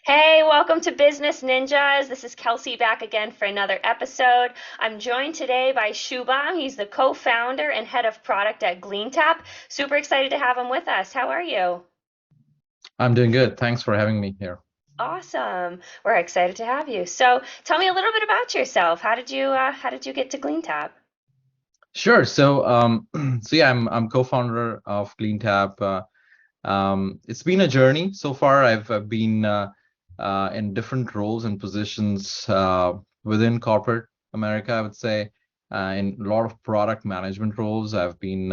Hey, welcome to Business Ninjas. This is Kelsey back again for another episode. I'm joined today by Shubham. He's the co-founder and head of product at Gleantap. Super excited to have him with us. How are you? I'm doing good. Thanks for having me here. Awesome. We're excited to have you. So, tell me a little bit about yourself. How did you get to Gleantap? Sure. So yeah, I'm co-founder of Gleantap. It's been a journey so far. I've been in different roles and positions within corporate America, I would say, in a lot of product management roles. I've been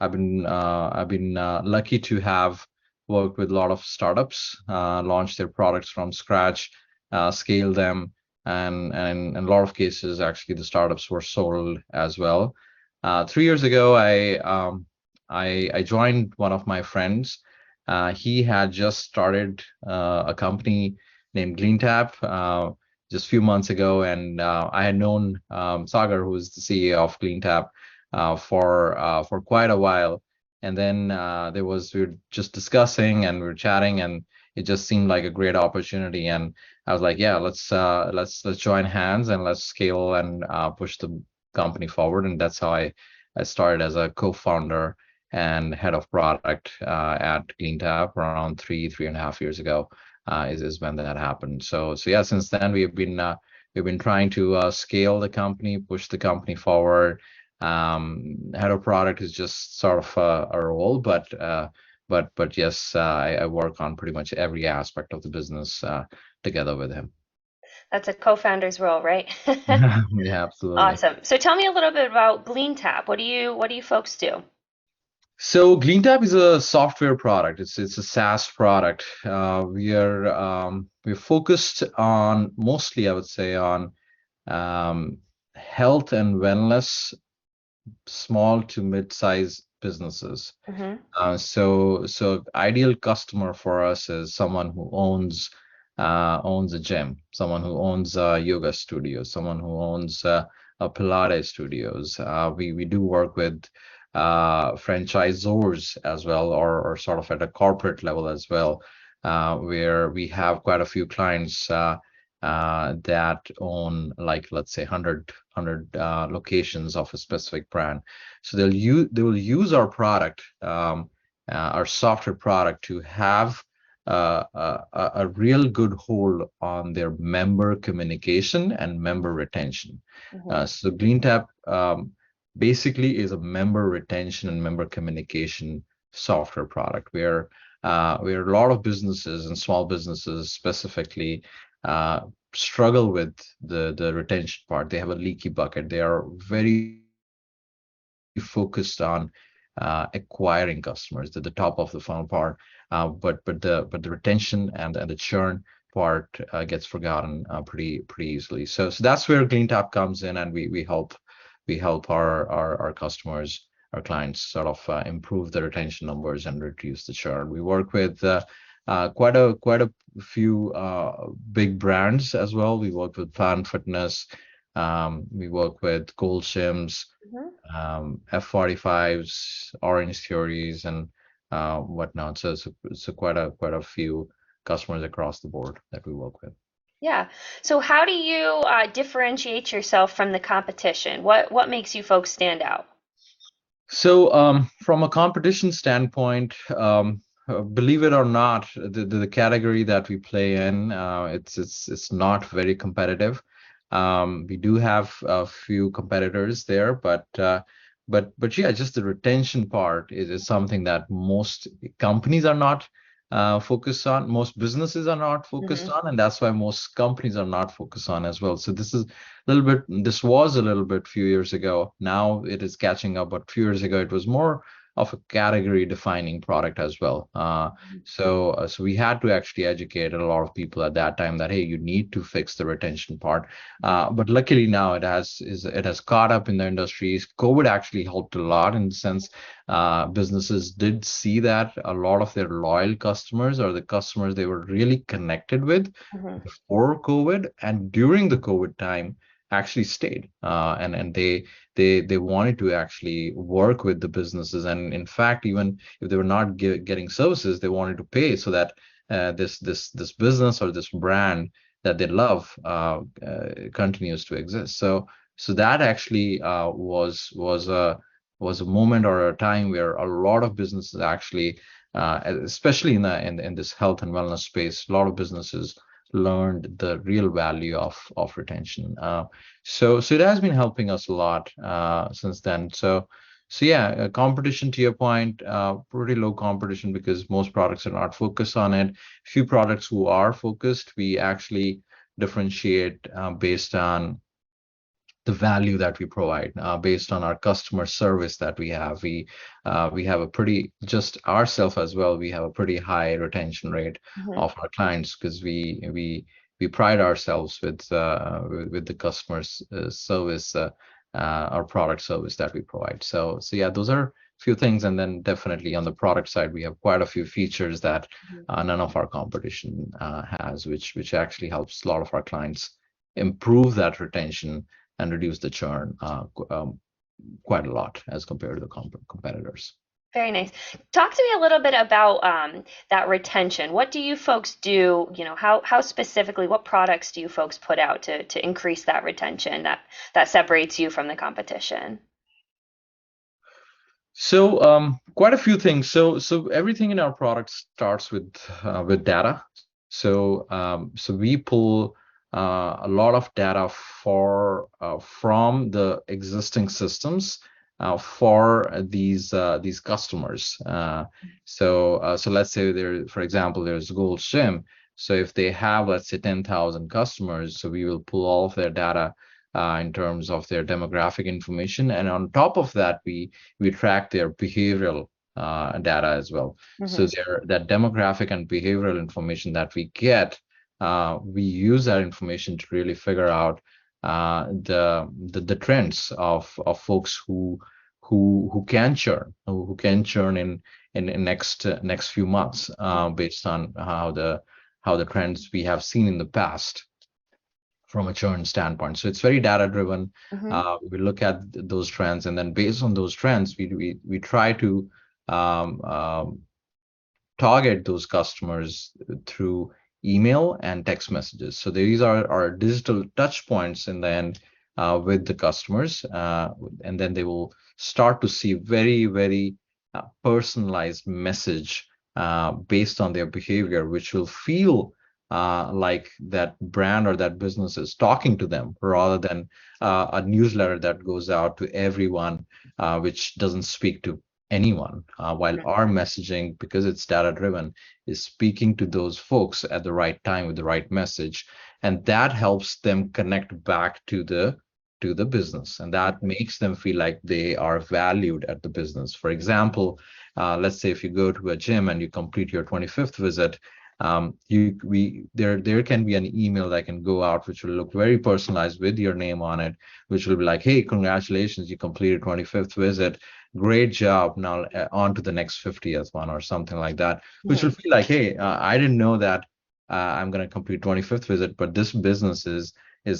lucky to have worked with a lot of startups, launch their products from scratch, scale them, and in a lot of cases, actually, the startups were sold as well. 3 years ago, I joined one of my friends. He had just started a company named Gleantap just a few months ago, and I had known Sagar, who is the CEO of Gleantap, for quite a while. And then we were just discussing and we were chatting, and it just seemed like a great opportunity. And I was like, yeah, let's join hands and let's scale and push the company forward. And that's how I started as a co-founder and head of product at Gleantap around 3.5 years ago is when that happened. So yeah, since then we've been trying to scale the company, push the company forward. Head of product is just sort of a role, but yes, I work on pretty much every aspect of the business together with him. That's a co-founder's role, right? Yeah, absolutely. Awesome. So, tell me a little bit about Gleantap. What do you folks do? So Gleantap is a software product. It's a SaaS product. We're focused on mostly, I would say, on um, health and wellness, small to mid-size businesses. Mm-hmm. So ideal customer for us is someone who owns a gym, someone who owns a yoga studio, someone who owns a Pilates studios. We do work with franchisors as well, or sort of at a corporate level as well, where we have quite a few clients that own, like, let's say 100 locations of a specific brand. So they will use our product, our software product, to have a real good hold on their member communication and member retention. Mm-hmm. So Gleantap basically is a member retention and member communication software product where a lot of businesses and small businesses specifically uh, struggle with the retention part. They have a leaky bucket. They are very focused on acquiring customers at the top of the funnel part, but the retention and the churn part gets forgotten pretty easily. So that's where Gleantap comes in, and we help our customers, our clients, sort of improve the retention numbers and reduce the churn. We work with quite a few big brands as well. We work with Planet Fitness. We work with Gold Gyms, F45s, Orange Theories, and whatnot. So quite a few customers across the board that we work with. Yeah. So, how do you differentiate yourself from the competition? What makes you folks stand out? So from a competition standpoint, believe it or not, the category that we play in, it's not very competitive. We do have a few competitors there, but yeah, just the retention part is something that most companies are not focused on. Most businesses are not focused Hmm. on, and that's why most companies are not focused on as well. So this was a little bit few years ago. Now it is catching up, but few years ago it was more of a category defining product as well. So we had to actually educate a lot of people at that time that, hey, you need to fix the retention part. But luckily now it has caught up in the industries. COVID actually helped a lot in the sense businesses did see that a lot of their loyal customers, or the customers they were really connected with Hmm. before COVID and during the COVID time, actually stayed, and they wanted to actually work with the businesses, and in fact, even if they were not getting services, they wanted to pay so that this business or this brand that they love continues to exist. So that actually was a moment or a time where a lot of businesses actually, especially in this health and wellness space, a lot of businesses learned the real value of retention. So it has been helping us a lot since then. So yeah, competition to your point, pretty low competition because most products are not focused on it. Few products who are focused, we actually differentiate based on the value that we provide, based on our customer service that we have a pretty, just ourselves as well, we have a pretty high retention rate Mhm. of our clients because we pride ourselves with the customer's service, our product service that we provide. So yeah, those are a few things. And then definitely on the product side, we have quite a few features that Mhm. none of our competition has, which actually helps a lot of our clients improve that retention and reduce the churn quite a lot as compared to the competitors. Very nice. Talk to me a little bit about that retention. What do you folks do? How specifically, what products do you folks put out to increase that retention that separates you from the competition? So quite a few things. So everything in our product starts with data. So we pull a lot of data from the existing systems for these customers. So let's say there, for example, there's Gold's Gym. So if they have, let's say, 10,000 customers, so we will pull all of their data in terms of their demographic information, and on top of that, we track their behavioral data as well. So Hmm. that demographic and behavioral information that we get, we use that information to really figure out the trends of folks who can churn, who can churn in next few months, based on how the trends we have seen in the past from a churn standpoint. So it's very data driven. Hmm. We look at those trends, and then based on those trends, we try to um, um, target those customers through email and text messages. So these are our digital touch points in the end with the customers, and then they will start to see very personalized message based on their behavior, which will feel like that brand or that business is talking to them rather than a newsletter that goes out to everyone, which doesn't speak to anyone, while our messaging, because it's data driven, is speaking to those folks at the right time with the right message, and that helps them connect back to the business, and that makes them feel like they are valued at the business. For example, let's say if you go to a gym and you complete your 25th visit, there can be an email that can go out which will look very personalized with your name on it, which will be like, hey, congratulations, you completed 25th visit, great job, now on to the next 50th one, or something like that, which will Hmm. feel like, hey, I didn't know that I'm going to complete 25th visit, but this business is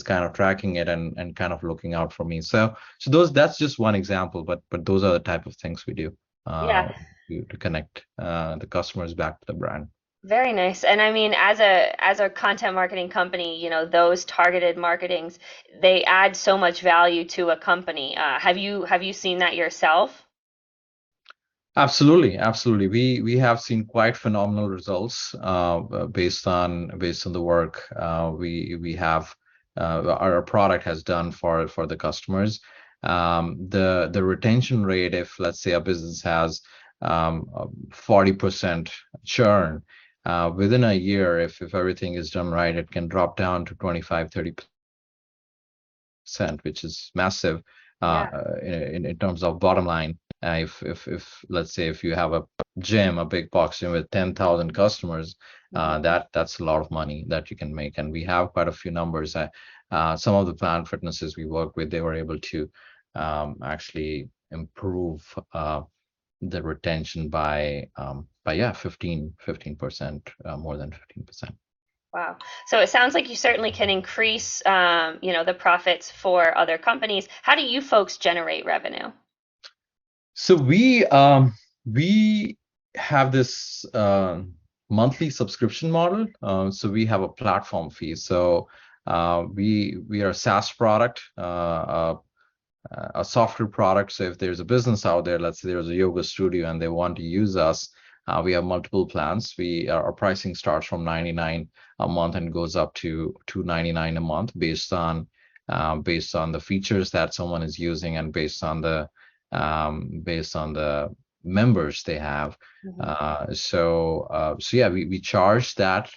kind of tracking it and kind of looking out for me. So that's just one example, but those are the type of things we do uh, Yeah. to connect the customers back to the brand. Very nice. And I mean, as a content marketing company, those targeted marketings, they add so much value to a company. Have you seen that yourself? Absolutely, absolutely. We have seen quite phenomenal results based on the work we have our product has done for the customers. The retention rate, if let's say a business has 40% churn, within a year, if everything is done right, it can drop down to 25-30%, which is massive Yeah. in terms of bottom line. If let's say if you have a gym, a big box gym with 10,000 customers, Hmm. that's a lot of money that you can make. And we have quite a few numbers. Some of the Planet Fitnesses we work with, they were able to actually improve the retention by yeah 15%, more than 15%. Wow. So it sounds like you certainly can increase, the profits for other companies. How do you folks generate revenue? So we have this monthly subscription model. So we have a platform fee. So we are a SaaS product, a software product. So if there's a business out there, let's say there's a yoga studio and they want to use us, we have multiple plans. Our pricing starts from 99 a month and goes up to 299 a month based on the features that someone is using and based on the members they have. So yeah, we charge that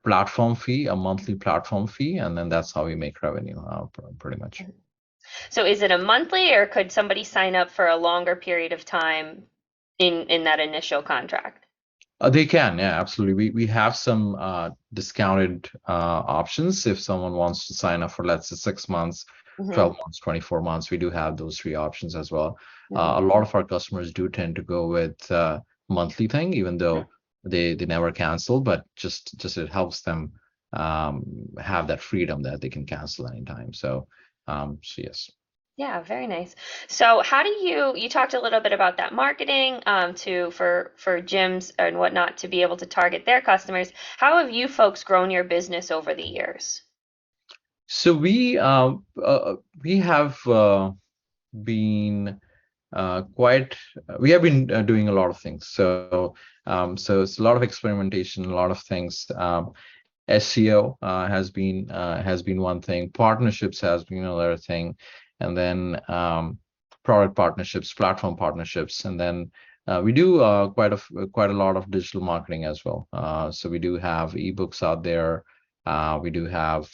platform fee, a monthly platform fee, and then that's how we make revenue, pretty much. So is it a monthly, or could somebody sign up for a longer period of time in that initial contract? They can, yeah, absolutely. We have some discounted options if someone wants to sign up for, let's say, 6 months, 12 months, 24 months. We do have those three options as well. A lot of our customers do tend to go with monthly thing, even though they never cancel, but just it helps them have that freedom that they can cancel anytime. So yes. Yeah, very nice. So how do you talked a little bit about that marketing for gyms and whatnot to be able to target their customers. How have you folks grown your business over the years? So we have been we have been doing a lot of things. So it's a lot of experimentation, a lot of things. SEO has been one thing. Partnerships has been another thing, and then product partnerships, platform partnerships, and then we do quite a lot of digital marketing as well. So we do have ebooks out there. We do have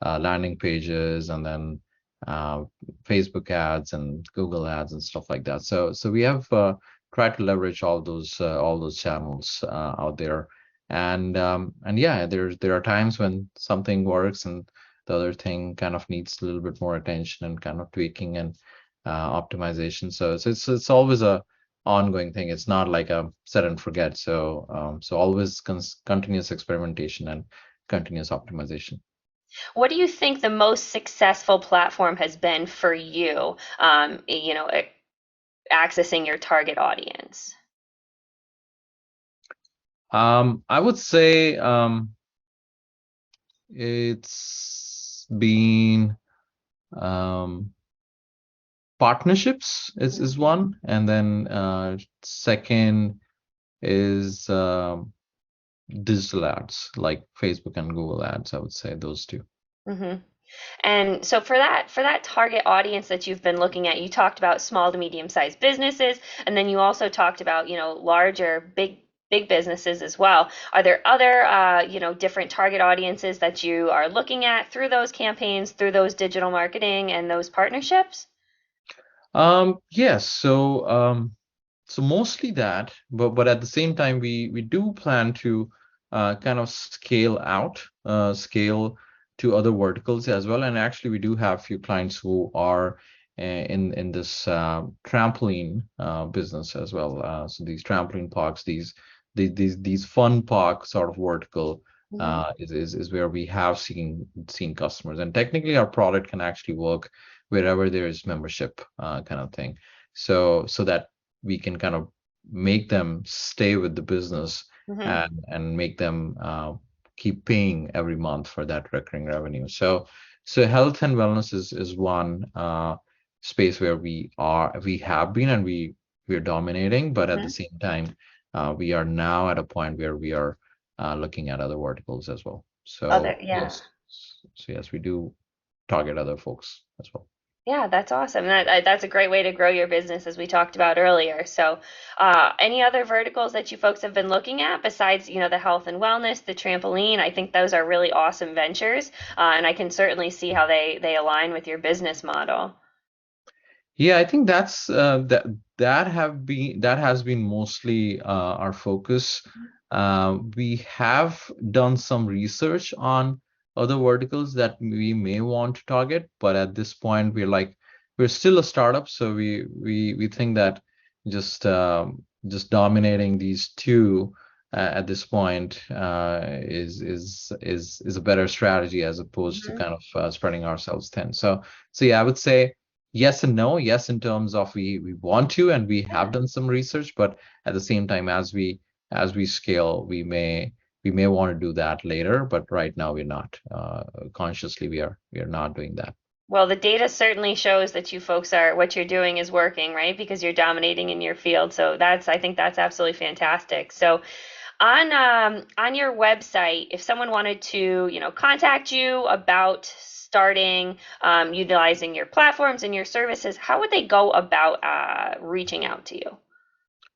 landing pages, and then Facebook ads and Google ads and stuff like that. So we have tried to leverage all those channels out there. And yeah, there are times when something works and the other thing kind of needs a little bit more attention and kind of tweaking and optimization. So it's always a ongoing thing. It's not like a set and forget. So always continuous experimentation and continuous optimization. What do you think the most successful platform has been for you, accessing your target audience? I would say it's been partnerships is one, and then second is digital ads like Facebook and Google ads. I would say those two. And so for that target audience that you've been looking at, you talked about small to medium-sized businesses, and then you also talked about, larger, big businesses as well. Are there other, different target audiences that you are looking at through those campaigns, through those digital marketing and those partnerships? Yes. So mostly that, but at the same time, we do plan to kind of scale to other verticals as well. And actually, we do have a few clients who are in this trampoline business as well. So these trampoline parks, these fun park sort of vertical is where we have seen customers. And technically, our product can actually work wherever there is membership kind of thing. So that we can kind of make them stay with the business and make them keep paying every month for that recurring revenue. So health and wellness is one space where we have been and we're dominating, but at the same time we are now at a point where we are looking at other verticals as well. So yes, we do target other folks as well. Yeah, that's awesome. That's a great way to grow your business, as we talked about earlier. So, any other verticals that you folks have been looking at besides, the health and wellness, the trampoline? I think those are really awesome ventures, and I can certainly see how they align with your business model. Yeah, I think that has been mostly our focus. We have done some research on other verticals that we may want to target, but at this point we're still a startup, so we think that just dominating these two at this point is a better strategy as opposed to kind of spreading ourselves thin. So yeah, I would say yes and no. Yes, in terms of we want to, and we have done some research, but at the same time, as we as we scale, we may want to do that later, but right now we're not. Consciously, we are not doing that. Well, the data certainly shows that you folks are what you're doing is working, right? Because you're dominating in your field. So I think that's absolutely fantastic. So on your website, if someone wanted to, contact you about starting utilizing your platforms and your services, how would they go about reaching out to you?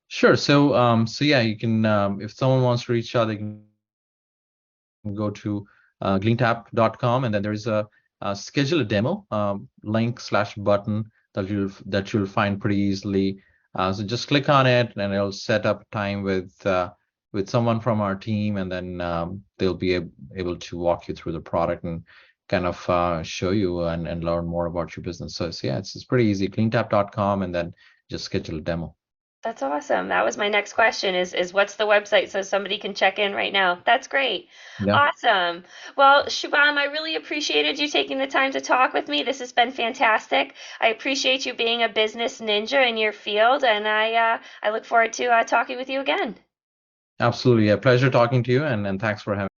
Sure. So yeah, you can if someone wants to reach out, they can go to gleantap.com, and then there is a schedule a demo link / button that you'll find pretty easily. So just click on it, and it'll set up time with someone from our team, and then they'll be able to walk you through the product and kind of show you and learn more about your business. So yeah, it's pretty easy. Gleantap.com, and then just schedule a demo. That's awesome. That was my next question is what's the website so somebody can check in right now. That's great. Yeah. Awesome. Well, Shubham, I really appreciated you taking the time to talk with me. This has been fantastic. I appreciate you being a business ninja in your field, and I look forward to talking with you again. Absolutely. A pleasure talking to you, and thanks for having